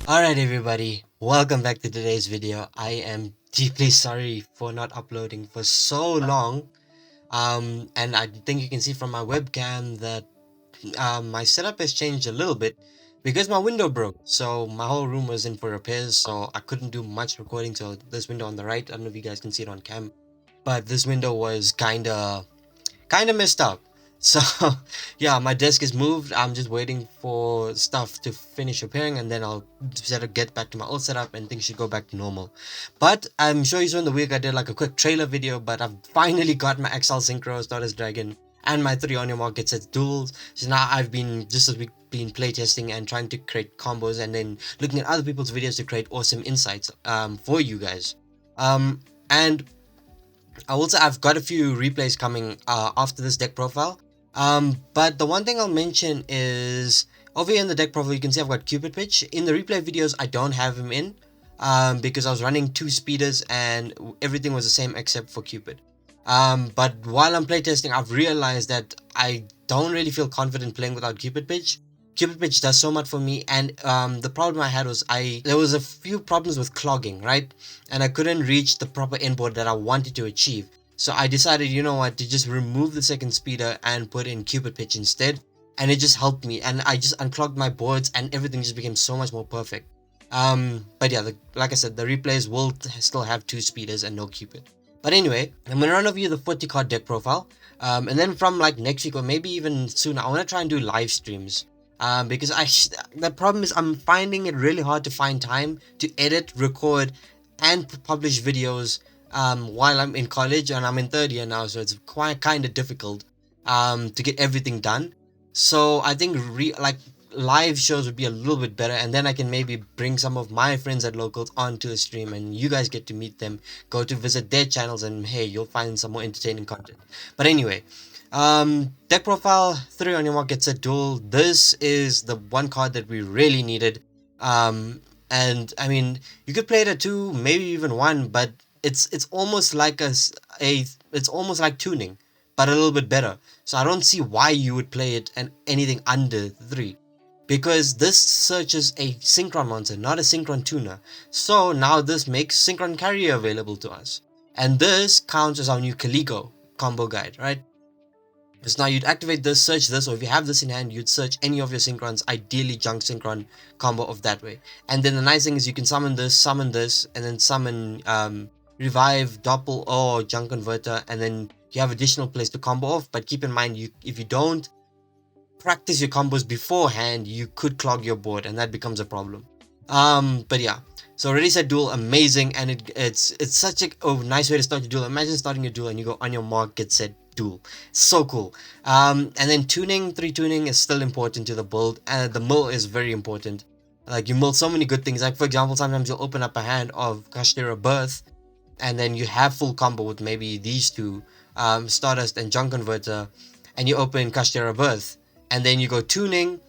Alright everybody, welcome back to today's video. I am deeply sorry for not uploading for so long. And I think you can see from my webcam that my setup has changed a little bit because my window broke. So my whole room was in for repairs, so I couldn't do much recording. So this window on the right, I don't know if you guys can see it on cam, but this window was kind of messed up. So yeah, my desk is moved. I'm just waiting for stuff to finish repairing, and then I'll get back to my old setup, and things should go back to normal. But I'm sure you saw in the week I did like a quick trailer video, but I've finally got my Accel Synchro Stardust Dragon and my 3 on your market sets duels. So now I've been just this week been playtesting and trying to create combos, and then looking at other people's videos to create awesome insights for you guys. And I've got a few replays coming after this deck profile. But the one thing I'll mention is over here in the deck profile, you can see I've got Cupid Pitch. In the replay videos, I don't have him in because I was running 2 speeders and everything was the same except for Cupid. But while I'm playtesting, I've realized that I don't really feel confident playing without Cupid Pitch. Cupid Pitch does so much for me, and the problem I had was there was a few problems with clogging, right? And I couldn't reach the proper endboard that I wanted to achieve. So I decided, you know what, to just remove the second speeder and put in Cupid Pitch instead, and it just helped me, and I just unclogged my boards, and everything just became so much more perfect. But yeah, like I said, the replays will still have 2 speeders and no Cupid. But anyway, I'm gonna run over you the 40 card deck profile, and then from like next week or maybe even sooner, I want to try and do live streams. Because the problem is I'm finding it really hard to find time to edit, record, and publish videos while I'm in college, and I'm in third year now, so it's quite kind of difficult to get everything done. So I think like live shows would be a little bit better, and then I can maybe bring some of my friends at locals onto a stream, and you guys get to meet them, go to visit their channels, and hey, you'll find some more entertaining content. But anyway, deck profile 3 on your market set duel. This is the one card that we really needed. And I mean, you could play it at 2, maybe even 1, but it's almost like it's almost like tuning, but a little bit better. So I don't see why you would play it and anything under 3. Because this searches a synchron monster, not a synchron tuner. So now this makes synchron carrier available to us. And this counts as our new Caligo combo guide, right? So now you'd activate this, search this, or if you have this in hand, you'd search any of your synchrons, ideally junk synchron combo of that way. And then the nice thing is you can summon this, and then summon revive, doppel, or junk converter, and then you have additional plays to combo off. But keep in mind, if you don't practice your combos beforehand, you could clog your board, and that becomes a problem. But yeah. So Ready Set Duel, amazing, and it's such a nice way to start your duel. Imagine starting your duel and you go on your mark, get set, duel. So cool. And then tuning, 3 tuning is still important to the build, and the mill is very important. Like, you mill so many good things. Like, for example, sometimes you'll open up a hand of Kashtira Birth, and then you have full combo with maybe these 2, Stardust and Junk Converter, and you open Kashtira Birth, and then you go tuning,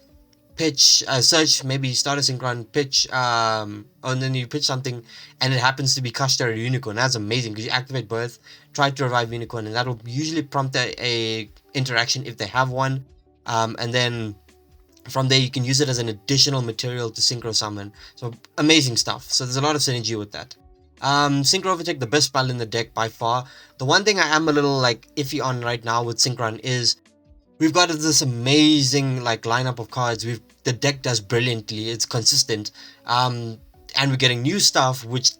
pitch, search, maybe start a synchron, pitch, and then you pitch something, and it happens to be Kashtira Unicorn. That's amazing because you activate Birth, try to revive Unicorn, and that will usually prompt a interaction if they have one. And then from there you can use it as an additional material to synchro summon. So amazing stuff. So there's a lot of synergy with that. Synchro Overtake, the best spell in the deck by far. The one thing I am a little like iffy on right now with Synchron is we've got this amazing like lineup of cards. The deck does brilliantly. It's consistent, and we're getting new stuff which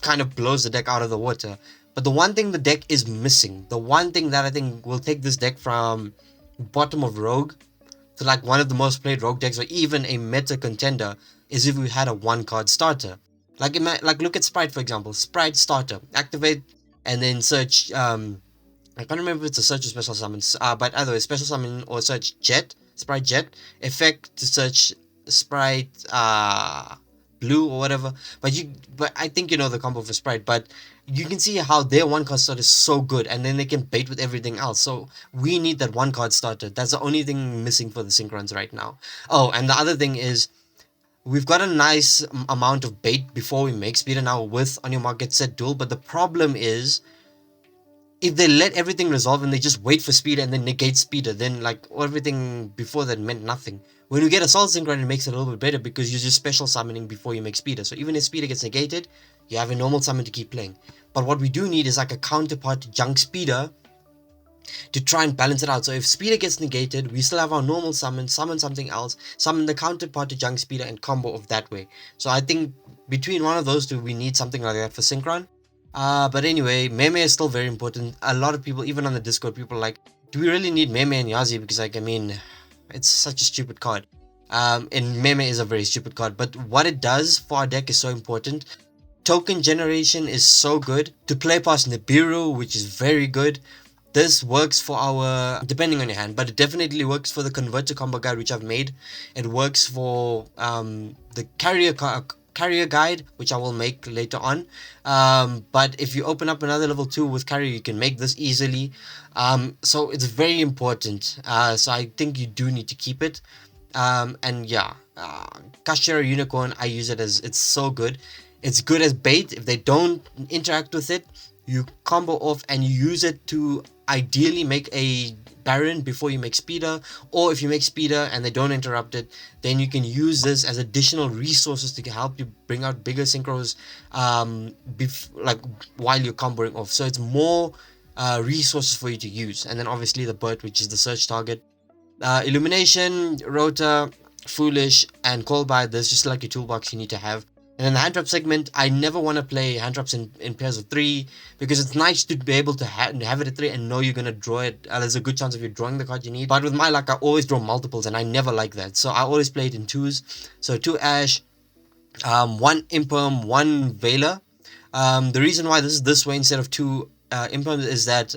kind of blows the deck out of the water. But the one thing the deck is missing, the one thing that I think will take this deck from bottom of Rogue to like one of the most played Rogue decks, or even a meta contender, is if we had a 1-card starter. Like look at Sprite, for example. Sprite starter, activate, and then search. I can't remember if it's a search or special summon, but either way, special summon or search Jet, Sprite Jet, effect to search Sprite Blue or whatever. But I think you know the combo for Sprite, but you can see how their 1-card starter is so good, and then they can bait with everything else. So we need that 1-card starter. That's the only thing missing for the Synchrons right now. Oh, and the other thing is, we've got a nice amount of bait before we make speeder now with on your market set duel, but the problem is if they let everything resolve and they just wait for speeder and then negate speeder, then like everything before that meant nothing. When you get Assault Synchron, it makes it a little bit better because you're just special summoning before you make speeder. So even if speeder gets negated, you have a normal summon to keep playing. But what we do need is like a counterpart to junk speeder to try and balance it out. So if speeder gets negated, we still have our normal summon something else, summon the counterpart to junk speeder and combo off that way. So I think between one of those two, we need something like that for synchron. But anyway, Meme is still very important. A lot of people, even on the Discord, people are like, do we really need Meme and Yazi? Because like, I mean, it's such a stupid card. And Meme is a very stupid card, but what it does for our deck is so important. Token generation is so good. To play past Nibiru, which is very good. This works for our, depending on your hand, but it definitely works for the converter combo guide which I've made. It works for the carrier guide, which I will make later on. But if you open up another level 2 with carrier, you can make this easily. So it's very important. So I think you do need to keep it. And yeah, Kashira Unicorn, I use it as, it's so good. It's good as bait. If they don't interact with it, you combo off and you use it to ideally make a Baron before you make speeder, or if you make speeder and they don't interrupt it, then you can use this as additional resources to help you bring out bigger synchros like while you're comboing off. So it's more resources for you to use. And then obviously the bird, which is the search target. Illumination, Rota, Foolish, and Callby. There's just like your toolbox you need to have. And in the hand trap segment, I never want to play hand traps in pairs of 3 because it's nice to be able to have it at 3 and know you're going to draw it. There's a good chance of you drawing the card you need. But with my luck, I always draw multiples and I never like that. So I always play it in 2s. So 2 Ash, 1 Imperm, 1 Veiler. The reason why this is this way instead of 2 Imperm is that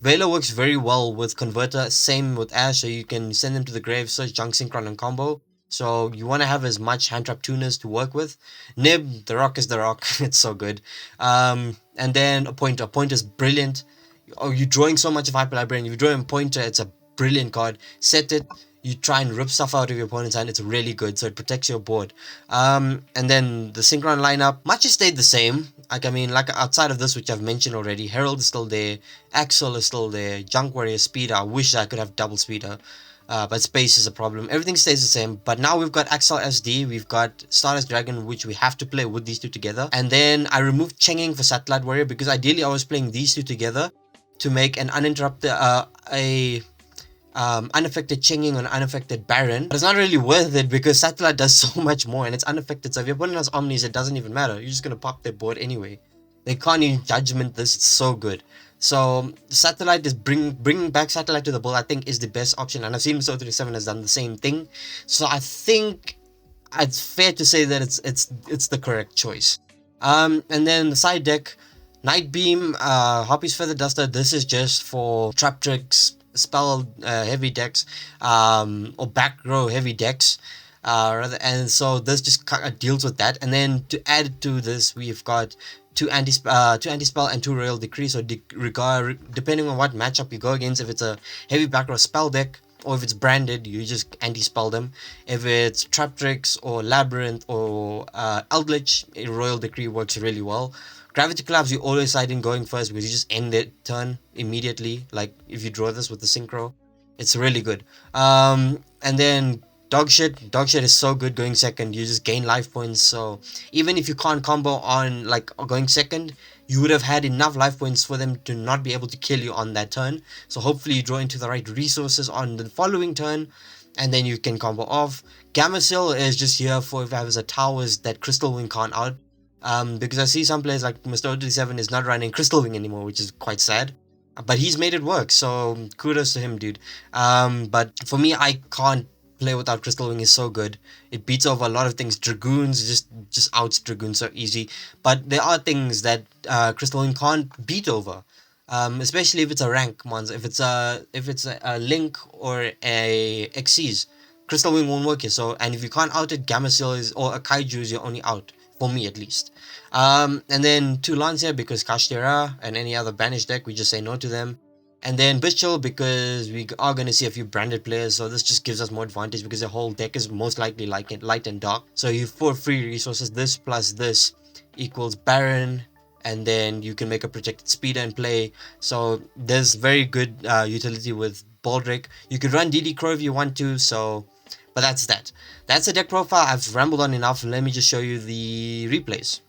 Veiler works very well with Converter. Same with Ash, so you can send them to the grave, search, junk, synchron, and combo. So you want to have as much hand trap tuners to work with. Nib, the rock is the rock. It's so good. And then a pointer. A pointer is brilliant. Oh, you're drawing so much of Hyper Librarian. If you're drawing a pointer, it's a brilliant card. Set it. You try and rip stuff out of your opponent's hand. It's really good. So it protects your board. And then the synchron lineup. Much has stayed the same. Like, I mean, like outside of this, which I've mentioned already. Herald is still there. Accel is still there. Junk Warrior, Speeder. I wish I could have double Speeder. But space is a problem. Everything stays the same. But now we've got Accel SD, we've got Stardust Dragon, which we have to play with these two together. And then I removed Chenging for Satellite Warrior because ideally I was playing these two together to make an uninterrupted, unaffected Chenging on unaffected Baron. But it's not really worth it because Satellite does so much more and it's unaffected. So if your opponent has Omnis, it doesn't even matter. You're just going to pop their board anyway. They can't even judgment this. It's so good. So Satellite is bringing back Satellite to the bowl, I think, is the best option, and I've seen So 37 has done the same thing. So I think it's fair to say that it's the correct choice. And then the side deck, Night Beam, Harpy's Feather Duster. This is just for trap tricks, spell heavy decks, or back row heavy decks. And so this just deals with that. And then to add to this, we've got two anti-spell and 2 royal decree. So depending on what matchup you go against, if it's a heavy back row spell deck or if it's branded, you just anti-spell them. If it's trap tricks or labyrinth or eldritch, royal decree works really well. Gravity Collapse, you always side in going first because you just end it turn immediately. Like if you draw this with the synchro, it's really good. And then Dog shit is so good going second. You just gain life points. So even if you can't combo on like going second, you would have had enough life points for them to not be able to kill you on that turn. So hopefully you draw into the right resources on the following turn, and then you can combo off. Gamma is just here for if I have a towers that Crystal Wing can't out. Because I see some players like Mr. 37 is not running Crystal Wing anymore, which is quite sad. But he's made it work, so kudos to him, dude. But for me, I can't play without Crystal Wing. Is so good. It beats over a lot of things. Dragoons just outs Dragoons so easy. But there are things that Crystal Wing can't beat over. Especially if it's a rank monster. If it's a Link or a Xyz, Crystal Wing won't work here. So, and if you can't out it, Gamma is or a Kaiju is your only out. For me at least. And then 2 Lance here because Kashtira and any other banished deck, we just say no to them. And then Bishul because we are going to see a few branded players, so this just gives us more advantage because the whole deck is most likely like light and dark. So you for free resources, this plus this equals Baron, and then you can make a projected speed and play. So there's very good utility with Baldric. You could run DD Crow if you want to, so but that's that. That's the deck profile. I've rambled on enough. Let me just show you the replays.